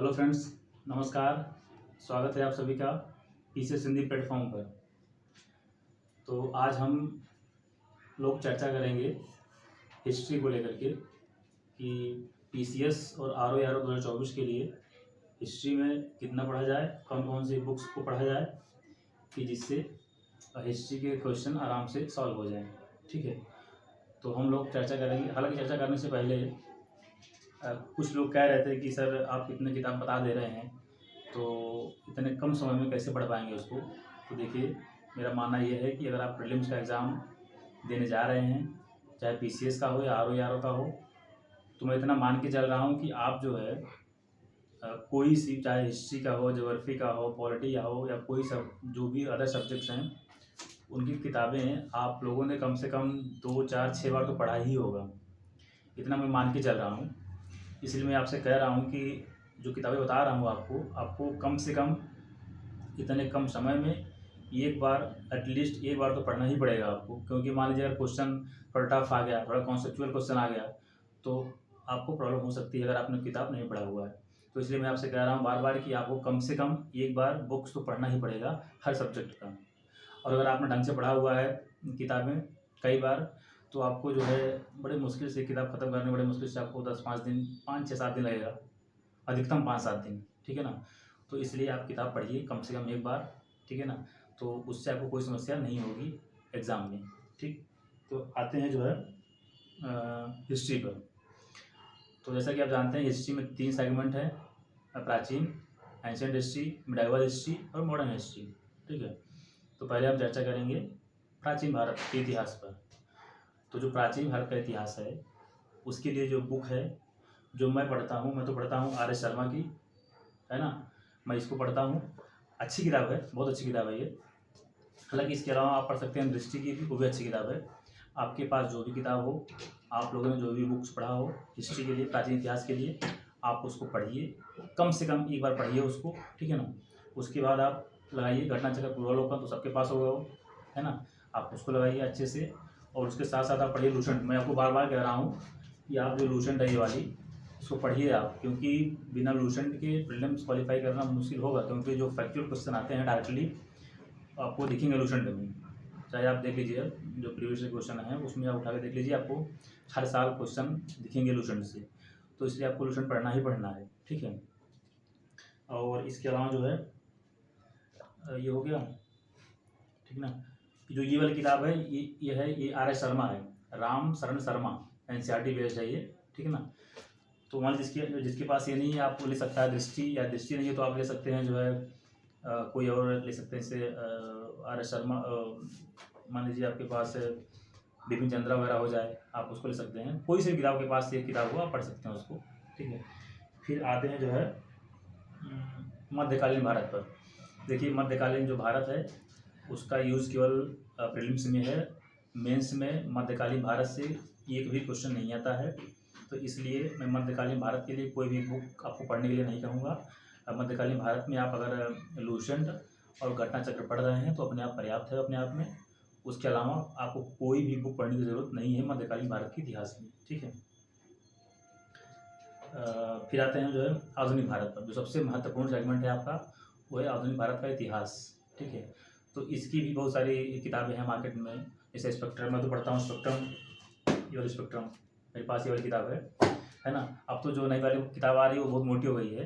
Hello friends, नमस्कार। स्वागत है आप सभी का पीसीएस हिंदी प्लेटफॉर्म पर। तो आज हम लोग चर्चा करेंगे हिस्ट्री को लेकर के कि पीसीएस और आरओ 2024 के लिए हिस्ट्री में कितना पढ़ा जाए, कौन कौन सी बुक्स को पढ़ा जाए कि जिससे हिस्ट्री के क्वेश्चन आराम से सॉल्व हो जाएं। ठीक है, तो हम लोग चर्चा करेंगे। हालांकि चर्चा करने से पहले कुछ लोग कह रहे थे कि सर आप इतने किताब बता दे रहे हैं तो इतने कम समय में कैसे पढ़ पाएंगे उसको। तो देखिए, मेरा मानना ये है कि अगर आप प्रीलिम्स का एग्ज़ाम देने जा रहे हैं, चाहे पीसीएस का हो या आरओ का हो, तो मैं इतना मान के चल रहा हूँ कि आप जो है कोई सी, चाहे हिस्ट्री का हो, ज्योग्राफी का हो, पॉलिटी का हो, या कोई सब जो भी अदर सब्जेक्ट्स हैं, उनकी किताबें आप लोगों ने कम से कम 2, 4, 6 बार तो पढ़ा ही होगा। इतना मैं मान के चल रहा हूँ। इसलिए मैं आपसे कह रहा हूँ कि जो किताबें बता रहा हूँ आपको कम से कम इतने कम समय में एक बार, एटलीस्ट एक बार तो पढ़ना ही पड़ेगा आपको। क्योंकि मान लीजिए अगर क्वेश्चन थोड़ा टफ आ गया, थोड़ा कॉन्सेप्चुअल क्वेश्चन आ गया, तो आपको प्रॉब्लम हो सकती है अगर आपने किताब नहीं पढ़ा हुआ है। तो इसलिए मैं आपसे कह रहा हूँ बार बार कि आपको कम से कम एक बार बुक्स तो पढ़ना ही पड़ेगा हर सब्जेक्ट का। और अगर आपने ढंग से पढ़ा हुआ है किताबें कई बार, तो आपको जो है बड़े मुश्किल से किताब ख़त्म करने, बड़े मुश्किल से आपको 10-5 दिन, 5-6-7 दिन लगेगा, अधिकतम 5-7 दिन। ठीक है ना। तो इसलिए आप किताब पढ़िए कम से कम एक बार। ठीक है ना। तो उससे आपको कोई समस्या नहीं होगी एग्ज़ाम में। ठीक, तो आते हैं जो है हिस्ट्री पर। तो जैसा कि आप जानते हैं, हिस्ट्री में 3 सेगमेंट है: प्राचीन, एंशिएंट हिस्ट्री, मिडाइवल हिस्ट्री और मॉडर्न हिस्ट्री। ठीक है, तो पहले हम चर्चा करेंगे प्राचीन भारत के इतिहास पर। तो जो प्राचीन भारत का इतिहास है, उसके लिए जो बुक है जो मैं पढ़ता हूँ, मैं तो पढ़ता हूँ आर एस शर्मा की, है ना। मैं इसको पढ़ता हूँ, अच्छी किताब है, बहुत अच्छी किताब है ये। हालांकि इसके अलावा आप पढ़ सकते हैं दृष्टि की भी, वो भी अच्छी किताब है। आपके पास जो भी किताब हो, आप लोगों ने जो भी बुक्स पढ़ा हो हिस्ट्री के लिए, प्राचीन इतिहास के लिए, आप उसको पढ़िए, कम से कम एक बार पढ़िए उसको। ठीक है ना। उसके बाद आप लगाइए घटनाचक्र पूर्वावलोकन, तो सबके पास होगा वो, है ना। आप उसको लगाइए अच्छे से, और उसके साथ साथ आप पढ़िए लूसेंट। मैं आपको बार बार कह रहा हूँ कि आप जो लूसेंट है ये वाली, इसको पढ़िए आप, क्योंकि बिना लूसेंट के प्रीलिम्स क्वालिफाई करना मुश्किल होगा। क्योंकि जो फैक्चुअल क्वेश्चन आते हैं डायरेक्टली आपको दिखेंगे लूसेंट में। चाहे आप देख लीजिए जो प्रीवियस क्वेश्चन है उसमें आप उठा के देख लीजिए, आपको हर साल क्वेश्चन दिखेंगे लूसेंट से। तो इसलिए आपको लूसेंट पढ़ना ही पढ़ना है। ठीक है। और इसके अलावा जो है ये हो गया, ठीक ना। जो ये वाली किताब है ये आर एस शर्मा है, राम शरण शर्मा, एनसीईआरटी बेस्ड है ये। ठीक है ना। तो मान लीजिए जिसके पास ये नहीं है, आप ले सकता है दृष्टि, या दृष्टि नहीं है तो आप ले सकते हैं जो है कोई और ले सकते हैं, जैसे आर एस शर्मा, मान लीजिए आपके पास बिपिन चंद्रा वगैरह हो जाए, आप उसको ले सकते हैं। कोई सी किताब के पास ये किताब हो, आप पढ़ सकते हैं उसको। ठीक है। फिर आते हैं जो है मध्यकालीन भारत पर। देखिए, मध्यकालीन जो भारत है उसका यूज़ केवल प्रीलिम्स में है, मेंस में मध्यकालीन भारत से एक भी क्वेश्चन नहीं आता है। तो इसलिए मैं मध्यकालीन भारत के लिए कोई भी बुक आपको पढ़ने के लिए नहीं कहूँगा। मध्यकालीन भारत में आप अगर लूसेंट और घटनाचक्र पढ़ रहे हैं तो अपने आप पर्याप्त है अपने आप में। उसके अलावा आपको कोई भी बुक पढ़ने की ज़रूरत नहीं है मध्यकालीन भारत के इतिहास में। ठीक है। फिर आते हैं जो है आधुनिक भारत पर। जो सबसे महत्वपूर्ण सेगमेंट है आपका, वो है आधुनिक भारत का इतिहास। ठीक है। तो इसकी भी बहुत सारी किताबें हैं मार्केट में, जैसे स्पेक्ट्रम, मैं तो पढ़ता हूँ स्पेक्ट्रम, ये वाली स्पेक्ट्रम मेरे पास ये वाली किताब है ना। अब तो जो नई वाली किताब आ रही है वो बहुत मोटी हो गई है,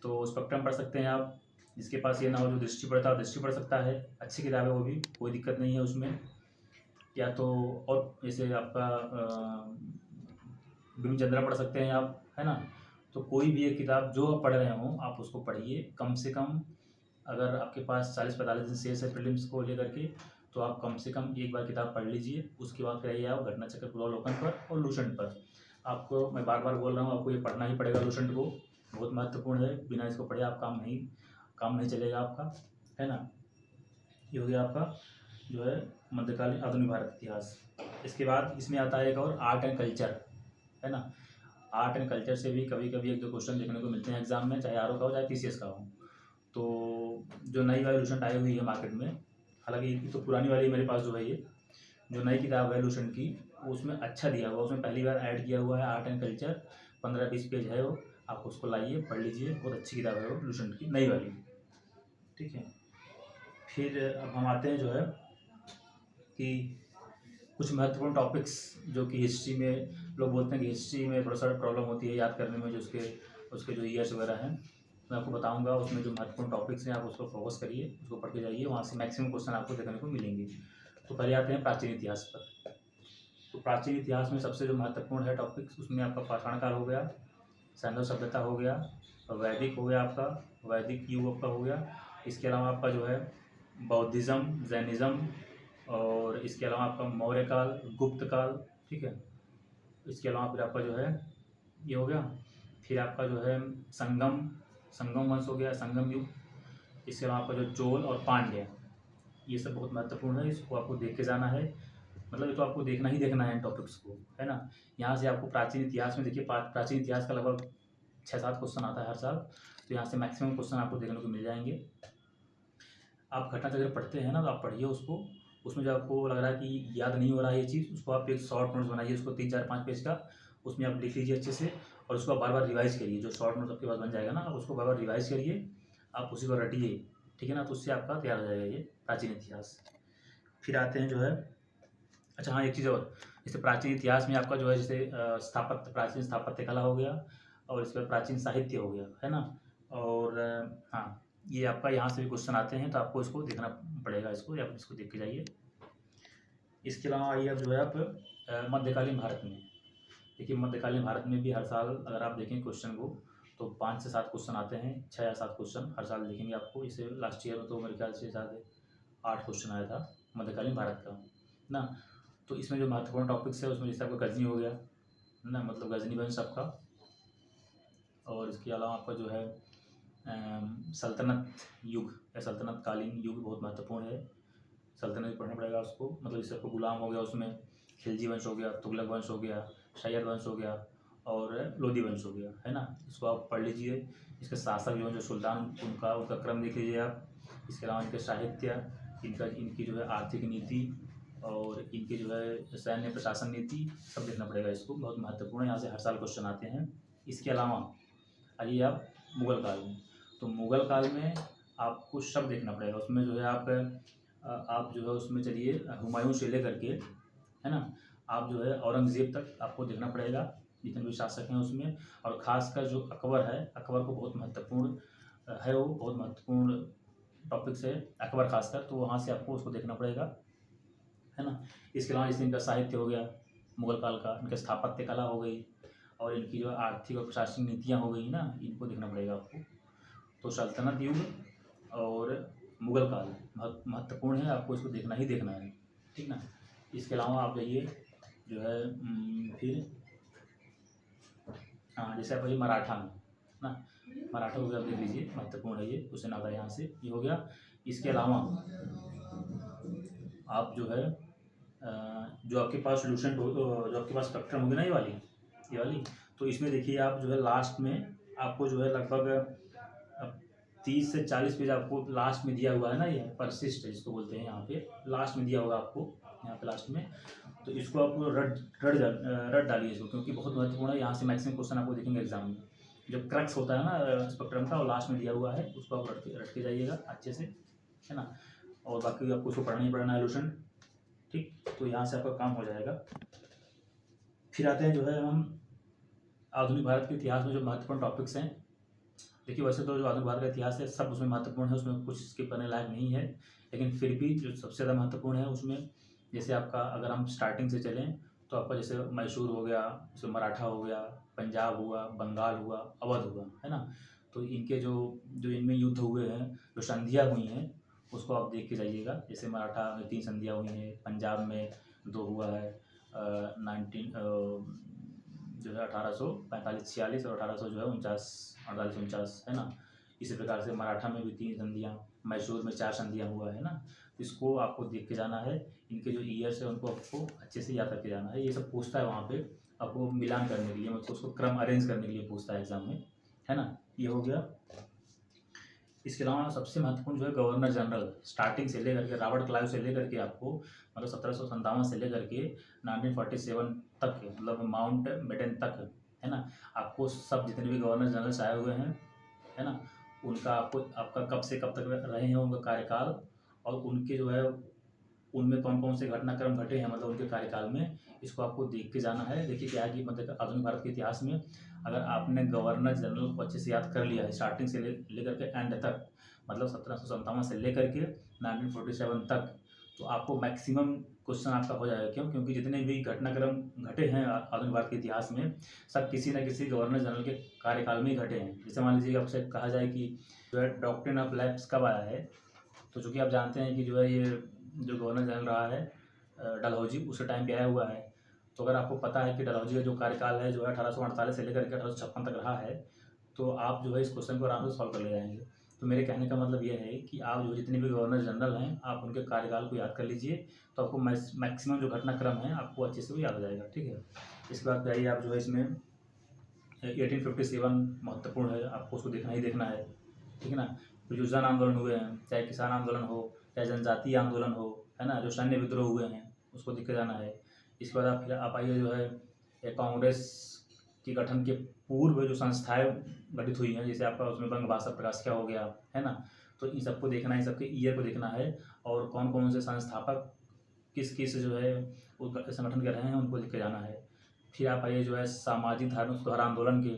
तो स्पेक्ट्रम पढ़ सकते हैं आप। जिसके पास ये ना हो, जो दृष्टि पढ़ता है दृष्टि पढ़ सकता है, अच्छी किताब है वो भी, कोई दिक्कत नहीं है उसमें। या तो और जैसे आपका बिपिन चंद्रा पढ़ सकते हैं आप, है ना। तो कोई भी एक किताब जो आप पढ़ रहे हो आप उसको पढ़िए कम से कम। अगर आपके पास 40-45 दिन शेष है प्रीलिम्स को लेकर के, तो आप कम से कम एक बार किताब पढ़ लीजिए। उसके बाद फिर आइए आप घटनाचक्र पूर्वावलोकन पर और लूसेंट पर। आपको मैं बार बार बोल रहा हूँ, आपको ये पढ़ना ही पड़ेगा लूसेंट को, बहुत महत्वपूर्ण है। बिना इसको पढ़े आप काम नहीं चलेगा आपका, है ना। ये हो गया आपका जो है मध्यकालीन आधुनिक भारत इतिहास। इसके बाद इसमें आता है एक और आर्ट एंड कल्चर, है ना। आर्ट एंड कल्चर से भी कभी कभी 1-2 क्वेश्चन देखने को मिलते हैं एग्जाम में, चाहे आरओ का हो चाहे पीसीएस का हो। तो जो नई वाली लूसेंट आई हुई है मार्केट में, हालांकि ये तो पुरानी वाली मेरे पास जो है, ये जो नई किताब है लूसेंट की, उसमें अच्छा दिया हुआ, उसमें पहली बार ऐड किया हुआ है आर्ट एंड कल्चर। 15-20 पेज है वो, आप उसको लाइए, पढ़ लीजिए, बहुत अच्छी किताब है वो लुसेंट की, नई वाली। ठीक है, फिर अब हम आते हैं जो है कि कुछ महत्वपूर्ण टॉपिक्स जो कि हिस्ट्री में लोग बोलते हैं कि हिस्ट्री में थोड़ा सा प्रॉब्लम होती है याद करने में, जो उसके जो ईयर्स वगैरह हैं मैं आपको बताऊंगा। उसमें जो महत्वपूर्ण टॉपिक्स हैं आप उसको फोकस करिए, उसको पढ़ के जाइए, वहाँ से मैक्सिमम क्वेश्चन आपको देखने को मिलेंगे। तो पहले आते हैं प्राचीन इतिहास पर। तो प्राचीन इतिहास में सबसे जो महत्वपूर्ण है टॉपिक्स, उसमें आपका पाषाण काल हो गया, सैंधव सभ्यता हो गया, वैदिक हो गया आपका, वैदिक युग आपका हो गया। इसके अलावा आपका जो है बौद्धिज़्म, जैनिज़्म, और इसके अलावा आपका मौर्य काल, गुप्त काल। ठीक है, इसके अलावा फिर आपका जो है ये हो गया, फिर आपका जो है संगम वंश हो गया, संगम युग। इसके अलावा आपका जो चोल और पांड्य, ये सब बहुत महत्वपूर्ण है, इसको आपको देख के जाना है। मतलब ये तो आपको देखना ही देखना है इन टॉपिक्स को, है ना। यहाँ से आपको प्राचीन इतिहास में देखिए, प्राचीन इतिहास का लगभग 6-7 क्वेश्चन आता है हर साल, तो यहाँ से मैक्सिमम क्वेश्चन आपको देखने को मिल जाएंगे। आप घटना चक्र पढ़ते हैं ना, तो आप पढ़िए उसको, उसमें जो आपको लग रहा है कि याद नहीं हो रहा है ये चीज़, उसको आप एक शॉर्ट नोट्स बनाइए, उसको 3-4-5 पेज का, उसमें आप लिख लीजिए अच्छे से, और उसको आप बार बार रिवाइज करिए। जो शॉर्ट नोट्स आपके पास बन जाएगा ना, आप उसको बार बार रिवाइज करिए, आप उसी को रटिए, ठीक है ना। तो उससे आपका तैयार हो जाएगा ये प्राचीन इतिहास। फिर आते हैं जो है, अच्छा हाँ, एक चीज़ और, जैसे प्राचीन इतिहास में आपका जो है, जैसे प्राचीन स्थापत्य कला हो गया, और इसके बाद प्राचीन साहित्य हो गया, है ना। और हाँ, ये आपका यहाँ से भी क्वेश्चन आते हैं, तो आपको इसको देखना पड़ेगा, इसको या इसको देख के जाइए। इसके अलावा आइए अब जो है आप मध्यकालीन भारत में देखिए, मध्यकालीन भारत में भी हर साल अगर आप देखें क्वेश्चन को, तो 5 से 7 क्वेश्चन आते हैं, 6 या 7 क्वेश्चन हर साल दिखेंगे आपको। इसे लास्ट ईयर में तो मेरे ख्याल से शायद 8 क्वेश्चन आया था मध्यकालीन भारत का ना। तो इसमें जो महत्वपूर्ण टॉपिक्स है, उसमें जैसे आपका गजनी हो गया ना, मतलब गजनी वंश आपका, और इसके अलावा आपका जो है सल्तनत युग या सल्तनत कालीन युग बहुत महत्वपूर्ण है, सल्तनत पढ़ना पड़ेगा उसको। मतलब जैसे आपको गुलाम हो गया, उसमें खिलजी वंश हो गया, तुगलक वंश हो गया, सैयद वंश हो गया, और लोधी वंश हो गया, है ना। इसको आप पढ़ लीजिए। इसके शासक जो सुल्तान, उनका क्रम देख लीजिए आप। इसके अलावा इनके साहित्य, इनकी जो है आर्थिक नीति, और इनकी जो है सैन्य प्रशासन नीति, सब देखना पड़ेगा इसको, बहुत महत्वपूर्ण है, यहाँ से हर साल क्वेश्चन आते हैं। इसके अलावा आइए आप मुग़ल काल में। तो मुग़ल काल में आपको सब देखना पड़ेगा, उसमें जो है आप जो है उसमें चलिए हुमायूं से लेकर के, है ना, आप जो है औरंगज़ेब तक आपको देखना पड़ेगा, जितने भी शासक हैं उसमें। और ख़ासकर जो अकबर है, अकबर को बहुत महत्वपूर्ण है, वो बहुत महत्वपूर्ण टॉपिक्स है अकबर खासकर, तो वहाँ से आपको उसको देखना पड़ेगा, है ना। इसके अलावा जैसे इनका साहित्य हो गया मुग़ल काल का, इनका स्थापत्य कला हो गई, और इनकी जो आर्थिक और प्रशासनिक नीतियाँ हो गई ना, इनको देखना पड़ेगा आपको। तो सल्तनत युग और मुग़ल काल बहुत महत्वपूर्ण है, आपको इसको देखना ही देखना है, ठीक ना। इसके अलावा आप जाइए जो है फिर हाँ, जैसे आप आइए मराठा में ना, मराठा को भी आप देख लीजिए, महत्वपूर्ण है ये, हुसैन आगा यहाँ से ये हो गया। इसके अलावा आप जो है जो आपके पास लूसेंट हो, जो आपके पास स्पेक्ट्रम होगी ना, ये वाली, तो इसमें देखिए आप जो है लास्ट में आपको जो है लगभग 30 से 40 पेज आपको लास्ट में दिया हुआ है ना, ये परसिस्ट है जिसको बोलते हैं, यहाँ पे लास्ट में दिया होगा आपको, यहाँ पे लास्ट में। तो इसको आप रट डालिए इसको, क्योंकि बहुत महत्वपूर्ण है, यहाँ से मैक्सिमम क्वेश्चन आपको देखेंगे एग्जाम में। जो क्रक्स होता है ना स्पेक्ट्रम का, वो लास्ट में दिया हुआ है, उसको आप रट के जाइएगा अच्छे से, है ना। और बाकी आपको उसको पढ़ना ही पढ़ना है लूसेंट, ठीक। तो यहाँ से आपका काम हो जाएगा। फिर आते हैं जो है हम आधुनिक भारत के इतिहास में जो महत्वपूर्ण टॉपिक्स हैं। देखिए वैसे तो जो आधुनिक भारत का इतिहास है सब उसमें महत्वपूर्ण है, उसमें कुछ स्किप करने लायक नहीं है, लेकिन फिर भी जो सबसे ज़्यादा महत्वपूर्ण है उसमें, जैसे आपका अगर हम स्टार्टिंग से चलें तो आपका जैसे मैसूर हो गया, जैसे मराठा हो गया, पंजाब हुआ, बंगाल हुआ, अवध हुआ, है ना। तो इनके जो इनमें युद्ध हुए हैं, जो संधियाँ हुई हैं, उसको आप देख के जाइएगा। जैसे मराठा में 3 संधियाँ हुई हैं, पंजाब में 2 हुआ है, 19 जो है 1845-46 और 1800 जो है 48-49, है ना। इसी प्रकार से मराठा में भी 3 संधियाँ, मैसूर में 4 संधियाँ हुआ है ना। इसको आपको देख के जाना है, इनके जो ईयर्स है उनको आपको अच्छे से याद करके जाना है। ये सब पूछता है वहाँ पे आपको मिलान करने के लिए, मतलब उसको क्रम अरेंज करने के लिए पूछता है एग्जाम में, है ना। ये हो गया। इसके अलावा सबसे महत्वपूर्ण जो है गवर्नर जनरल, स्टार्टिंग से लेकर के रॉबर्ट क्लाइव से लेकर के आपको, मतलब 1757 से लेकर के 1947 तक, मतलब माउंट बेटन तक है ना। आपको सब जितने भी गवर्नर जनरल्स आए हुए हैं, है ना, उनका आपका कब से कब तक रहे हैं उनका कार्यकाल, और उनके जो है उनमें कौन कौन से घटनाक्रम घटे हैं मतलब उनके कार्यकाल में, इसको आपको देख के जाना है। देखिए क्या है कि मतलब आधुनिक भारत के इतिहास में अगर आपने गवर्नर जनरल को अच्छे से याद कर लिया है स्टार्टिंग से लेकर के एंड तक, मतलब 1757 से लेकर के 1947 तक, तो आपको मैक्सिमम क्वेश्चन आपका हो जाएगा। क्यों? क्योंकि जितने भी घटनाक्रम घटे हैं आधुनिक भारत के इतिहास में, सब किसी न किसी गवर्नर जनरल के कार्यकाल में ही घटे हैं। जैसे मान लीजिए आपसे कहा जाए कि जो है डॉक्ट्रिन ऑफ लैप्स कब आया है, तो चूँकि आप जानते हैं कि जो है ये जो गवर्नर जनरल रहा है डलहौजी, उस टाइम पे आया हुआ है। तो अगर आपको पता है कि डलहौजी का जो कार्यकाल है जो है 1848 से लेकर के 1856 तक रहा है, तो आप जो है इस क्वेश्चन को आराम से सॉल्व कर ले जाएंगे। तो मेरे कहने का मतलब ये है कि आप जो जितने भी गवर्नर जनरल हैं आप उनके कार्यकाल को याद कर लीजिए, तो आपको मैक्सिमम जो घटनाक्रम है आपको अच्छे से वो याद हो जाएगा। ठीक है, इसके बाद आइए आप जो है इसमें 1857 महत्वपूर्ण है, आपको उसको देखना ही देखना है। ठीक है ना। फिर जो जन आंदोलन हुए हैं, चाहे किसान आंदोलन हो, चाहे जनजातीय आंदोलन हो, है ना, जो सैन्य विद्रोह हुए हैं उसको देख के जाना है। इसके बाद फिर आप आइए जो है कांग्रेस के गठन के पूर्व जो संस्थाएं गठित हुई हैं, जैसे आपका उसमें बंग भाषा प्रकाशिका हो गया, है ना, तो इन सबको देखना है, इन सबके ईयर को देखना है, और कौन कौन से संस्थापक किस किस जो है वो संगठन के रहे हैं उनको लिख के जाना है। फिर आप आइए जो है सामाजिक धार्मिक सुधार आंदोलन के,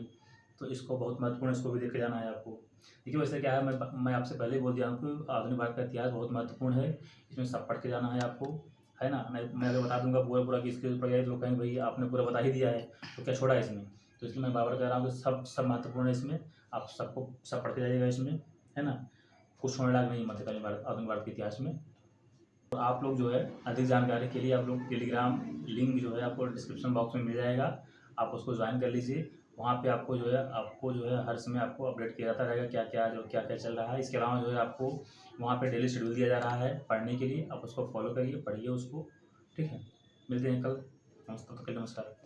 तो इसको बहुत महत्वपूर्ण, इसको भी देख के जाना है आपको। देखिए वैसे क्या है, मैं आपसे पहले ही बोल दिया हूँ कि आधुनिक भारत का इतिहास बहुत महत्वपूर्ण है, इसमें सब पढ़ के जाना है आपको, है ना। मैं अगर बता दूंगा पूरा पूरा कि इसके ऊपर गए तो कहेंगे भाई आपने पूरा बता ही दिया है तो क्या छोड़ा है इसमें। तो इसलिए मैं बार कह रहा हूँ कि सब महत्वपूर्ण है इसमें, आप सबको सब पढ़ के जाइएगा इसमें, है ना। कुछ छोड़ने लायक नहीं मध्यकालीन भारत आधुनिक भारत के इतिहास में। तो आप लोग जो है अधिक जानकारी के लिए आप लोग टेलीग्राम लिंक जो है आपको डिस्क्रिप्शन बॉक्स में मिल जाएगा, आप उसको ज्वाइन कर लीजिए। वहाँ पे आपको जो है हर समय आपको अपडेट किया जाता रहेगा क्या क्या चल रहा है। इसके अलावा जो है आपको वहाँ पे डेली शेड्यूल दिया जा रहा है पढ़ने के लिए, आप उसको फॉलो करिए, पढ़िए उसको। ठीक है, मिलते हैं कल। नमस्कार।